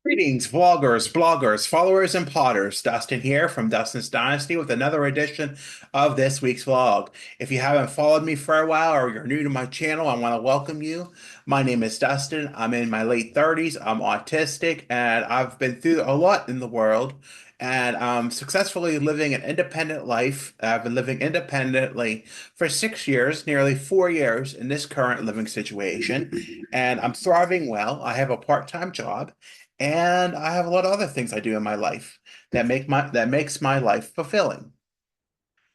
Greetings, vloggers, bloggers, followers, and potters. Dustin here from Dustin's Dynasty with another edition of this week's vlog. If you haven't followed me for a while or you're new to my channel, I want to welcome you. My name is Dustin. I'm in my late 30s. I'm autistic and I've been through a lot in the world and I'm successfully living an independent life. I've been living independently for 6 years, nearly 4 years in this current living situation, and I'm thriving well. I have a part-time job. And I have a lot of other things I do in my life that makes my life fulfilling.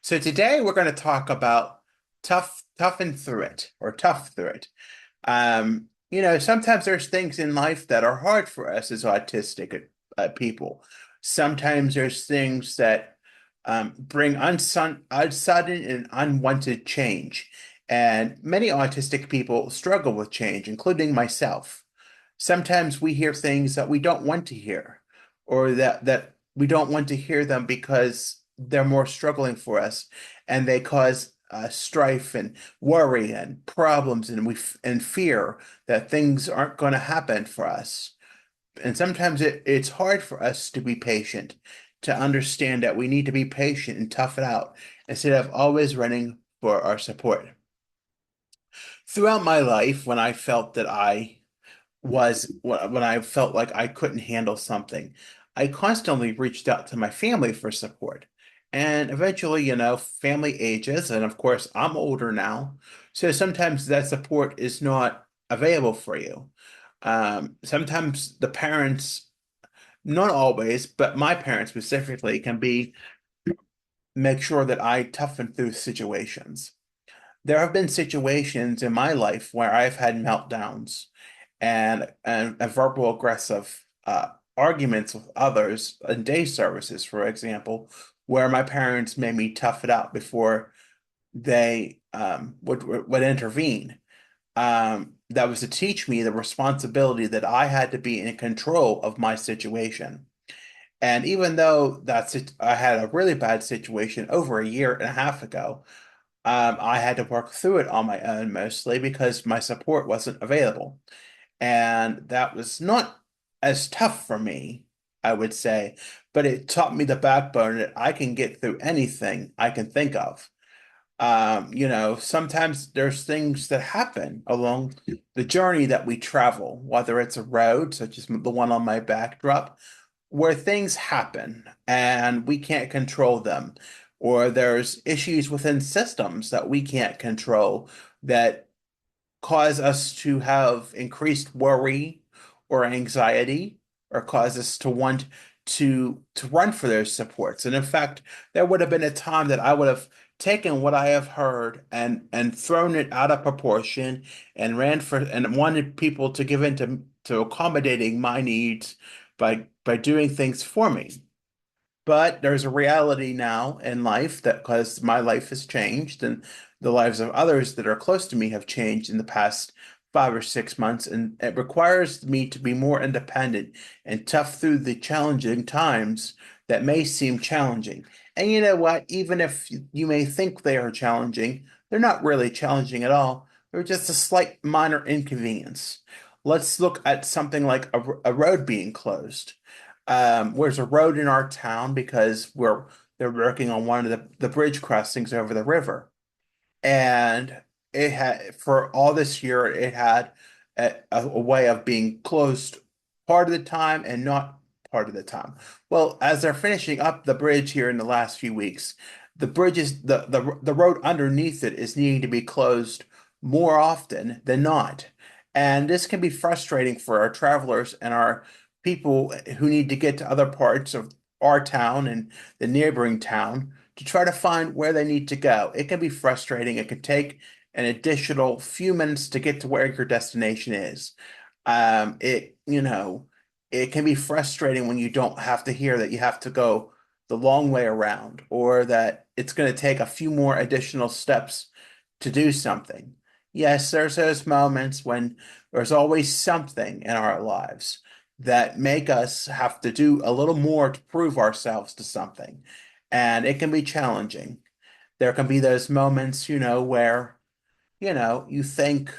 So today we're going to talk about toughen through it or tough through it. Sometimes there's things in life that are hard for us as autistic people. Sometimes there's things that bring unsudden and unwanted change. And many autistic people struggle with change, including myself. Sometimes we hear things that we don't want to hear, or that we don't want to hear them because they're more struggling for us, and they cause strife and worry and problems, and and fear that things aren't going to happen for us. And sometimes it's hard for us to be patient, to understand that we need to be patient and tough it out instead of always running for our support. Throughout my life, when I felt like I couldn't handle something, I constantly reached out to my family for support. And eventually, family ages, and of course, I'm older now. So sometimes that support is not available for you. Sometimes the parents, not always, but my parents specifically, can make sure that I toughen through situations. There have been situations in my life where I've had meltdowns and verbal aggressive arguments with others in day services, for example, where my parents made me tough it out before they would intervene. That was to teach me the responsibility that I had to be in control of my situation. And even though I had a really bad situation over a year and a half ago, I had to work through it on my own mostly because my support wasn't available. And that was not as tough for me, I would say, but it taught me the backbone that I can get through anything I can think of. Sometimes there's things that happen along the journey that we travel, whether it's a road, such as the one on my backdrop, where things happen and we can't control them, or there's issues within systems that we can't control that cause us to have increased worry or anxiety or cause us to want to run for those supports. And in fact, there would have been a time that I would have taken what I have heard and thrown it out of proportion and ran for and wanted people to give in to accommodating my needs by doing things for me. But there's a reality now in life that because my life has changed and the lives of others that are close to me have changed in the past 5 or 6 months, and it requires me to be more independent and tough through the challenging times that may seem challenging. And you know what? Even if you may think they are challenging, they're not really challenging at all. They're just a slight minor inconvenience. Let's look at something like a road being closed. There's a road in our town because they're working on one of the bridge crossings over the river. And it had for all this year it had a way of being closed part of the time and not part of the time. Well, as they're finishing up the bridge here in the last few weeks, the bridge is the road underneath it is needing to be closed more often than not. And this can be frustrating for our travelers and our people who need to get to other parts of our town and the neighboring town to try to find where they need to go. It can be frustrating. It can take an additional few minutes to get to where your destination is. It can be frustrating when you don't have to hear that you have to go the long way around or that it's going to take a few more additional steps to do something. Yes, there's those moments when there's always something in our lives that make us have to do a little more to prove ourselves to something. And it can be challenging. There can be those moments, where, you think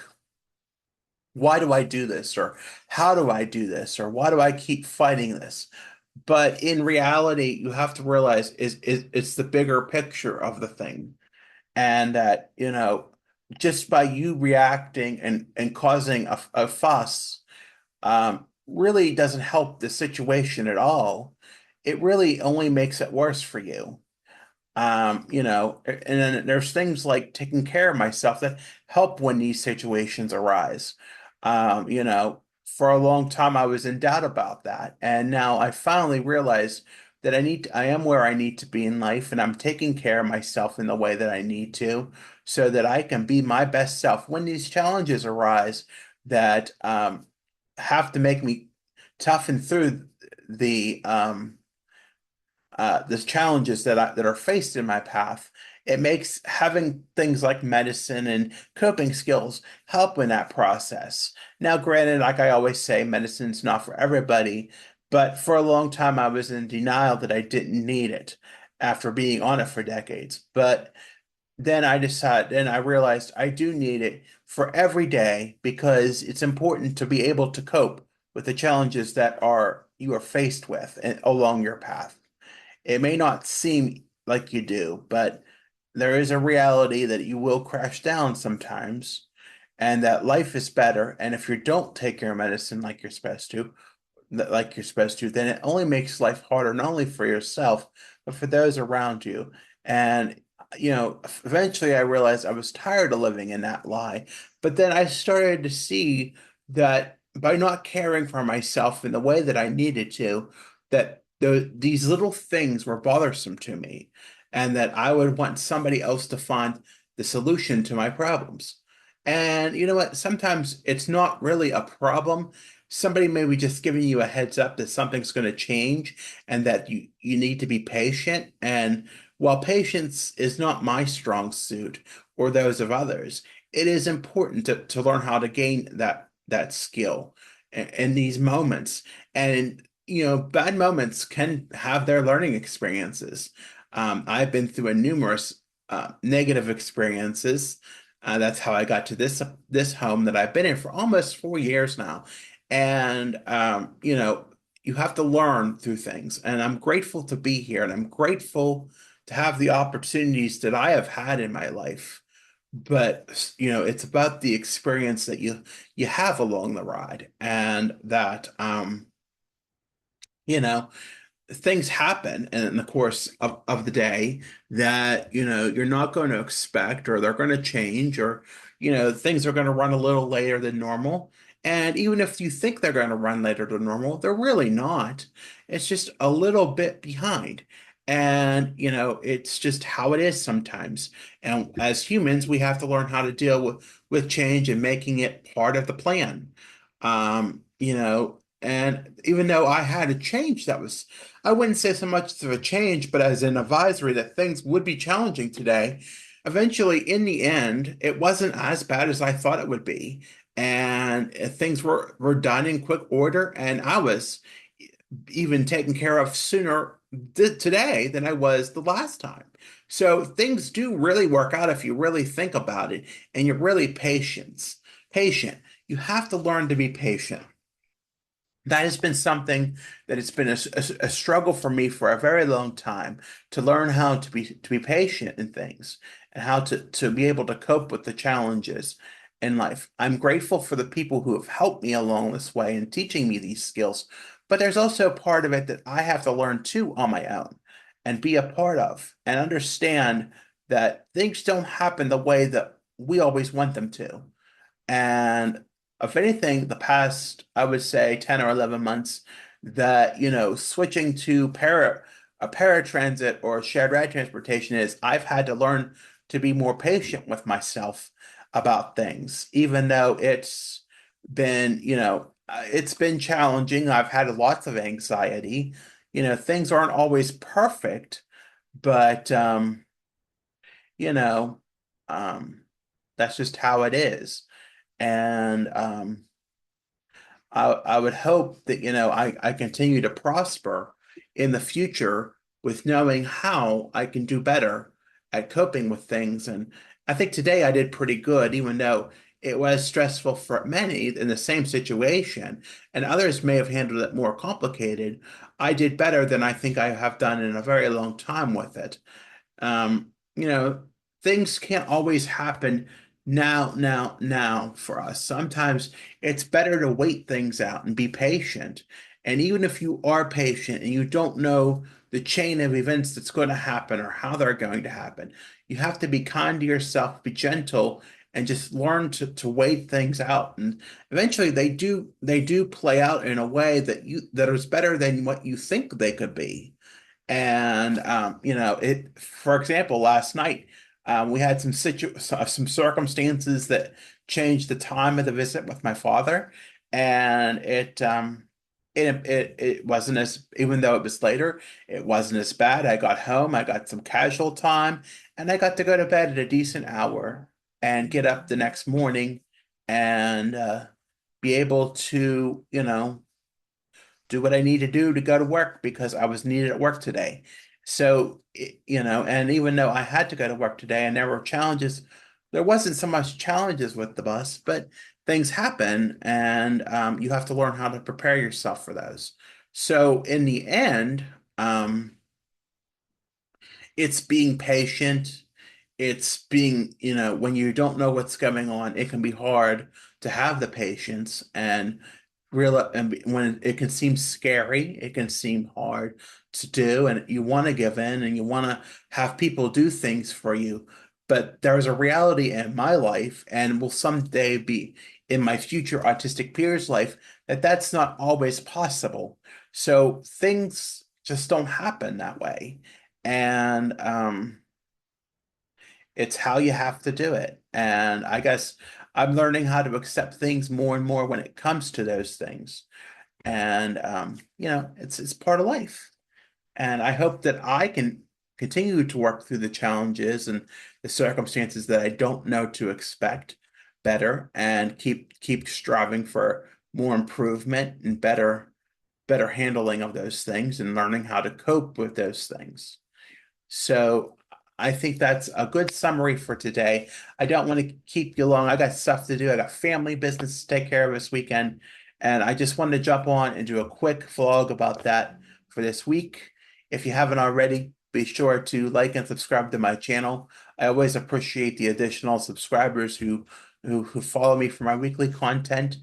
why do I do this? Or how do I do this? Or why do I keep fighting this? But in reality, you have to realize is it's the bigger picture of the thing. And that, just by you reacting and causing a fuss, really doesn't help the situation at all. It really only makes it worse for you. And then there's things like taking care of myself that help when these situations arise. For a long time I was in doubt about that, and now I finally realized that I am where I need to be in life, and I'm taking care of myself in the way that I need to, so that I can be my best self when these challenges arise that have to make me toughen through the challenges that are faced in my path. It makes having things like medicine and coping skills help in that process. Now, granted, like I always say, medicine's not for everybody, but for a long time I was in denial that I didn't need it after being on it for decades. But then I realized I do need it for every day because it's important to be able to cope with the challenges that you are faced with along your path. It may not seem like you do, but there is a reality that you will crash down sometimes, and that life is better. And if you don't take your medicine like you're supposed to, then it only makes life harder, not only for yourself, but for those around you. And, eventually I realized I was tired of living in that lie. But then I started to see that by not caring for myself in the way that I needed to, that these little things were bothersome to me, and that I would want somebody else to find the solution to my problems. And you know what? Sometimes it's not really a problem. Somebody may be just giving you a heads up that something's going to change and that you need to be patient. And while patience is not my strong suit or those of others, it is important to learn how to gain that skill in these moments. And bad moments can have their learning experiences. I've been through a numerous negative experiences. That's how I got to this home that I've been in for almost 4 years now. And you have to learn through things. And I'm grateful to be here, and I'm grateful to have the opportunities that I have had in my life. But it's about the experience that you have along the ride, and that you know things happen in the course of the day that you're not going to expect, or they're going to change, or things are going to run a little later than normal. And even if you think they're going to run later than normal, they're really not. It's just a little bit behind. And it's just how it is sometimes. And as humans, we have to learn how to deal with change and making it part of the plan. And even though I had a change that was, I wouldn't say so much of a change, but as an advisory that things would be challenging today. Eventually, in the end, it wasn't as bad as I thought it would be. And things were done in quick order, and I was even taken care of sooner today than I was the last time. So things do really work out if you really think about it and you're really patient. You have to learn to be patient. That has been something that it's been a struggle for me for a very long time, to learn how to be patient in things, and how to be able to cope with the challenges in life. I'm grateful for the people who have helped me along this way and teaching me these skills, but there's also a part of it that I have to learn too on my own and be a part of, and understand that things don't happen the way that we always want them to. And if anything, the past, I would say 10 or 11 months, that, switching to a paratransit or shared ride transportation, is I've had to learn to be more patient with myself about things, even though it's been challenging. I've had lots of anxiety. Things aren't always perfect, but, you know, um, that's just how it is. And I would hope that I continue to prosper in the future with knowing how I can do better at coping with things. And I think today I did pretty good, even though it was stressful for many in the same situation, and others may have handled it more complicated. I did better than I think I have done in a very long time with it. You know, things can't always happen now for us. Sometimes it's better to wait things out and be patient. And even if you are patient and you don't know the chain of events that's going to happen or how they're going to happen, you have to be kind to yourself, be gentle, and just learn to wait things out. And eventually they do play out in a way that is better than what you think they could be. And for example, last night we had some circumstances that changed the time of the visit with my father, and it wasn't as even though it was later, it wasn't as bad. I got home, I got some casual time, and I got to go to bed at a decent hour and get up the next morning and be able to, do what I need to do to go to work because I was needed at work today. So, and even though I had to go to work today and there were challenges, there wasn't so much challenges with the bus, but things happen and you have to learn how to prepare yourself for those. So, in the end, it's being patient. It's being, when you don't know what's going on, it can be hard to have the patience and when it can seem scary, it can seem hard to do, and you want to give in and you want to have people do things for you. But there's a reality in my life and will someday be in my future autistic peers' life that that's not always possible. So things just don't happen that way. And it's how you have to do it. And I guess I'm learning how to accept things more and more when it comes to those things. And it's part of life. And I hope that I can continue to work through the challenges and the circumstances that I don't know to expect better and keep striving for more improvement and better handling of those things and learning how to cope with those things. So I think that's a good summary for today. I don't want to keep you long. I got stuff to do. I got family business to take care of this weekend. And I just wanted to jump on and do a quick vlog about that for this week. If you haven't already, be sure to like and subscribe to my channel. I always appreciate the additional subscribers who follow me for my weekly content.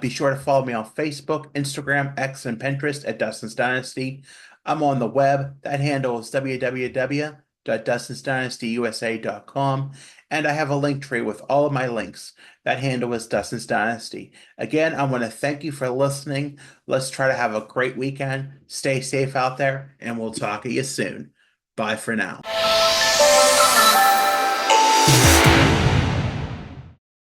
Be sure to follow me on Facebook, Instagram, X, and Pinterest at Dustin's Dynasty. I'm on the web. That handle is www.dustinsdynastyusa.com. And I have a link tree with all of my links. That handle is Dustin's Dynasty. Again, I want to thank you for listening. Let's try to have a great weekend. Stay safe out there, and we'll talk to you soon. Bye for now.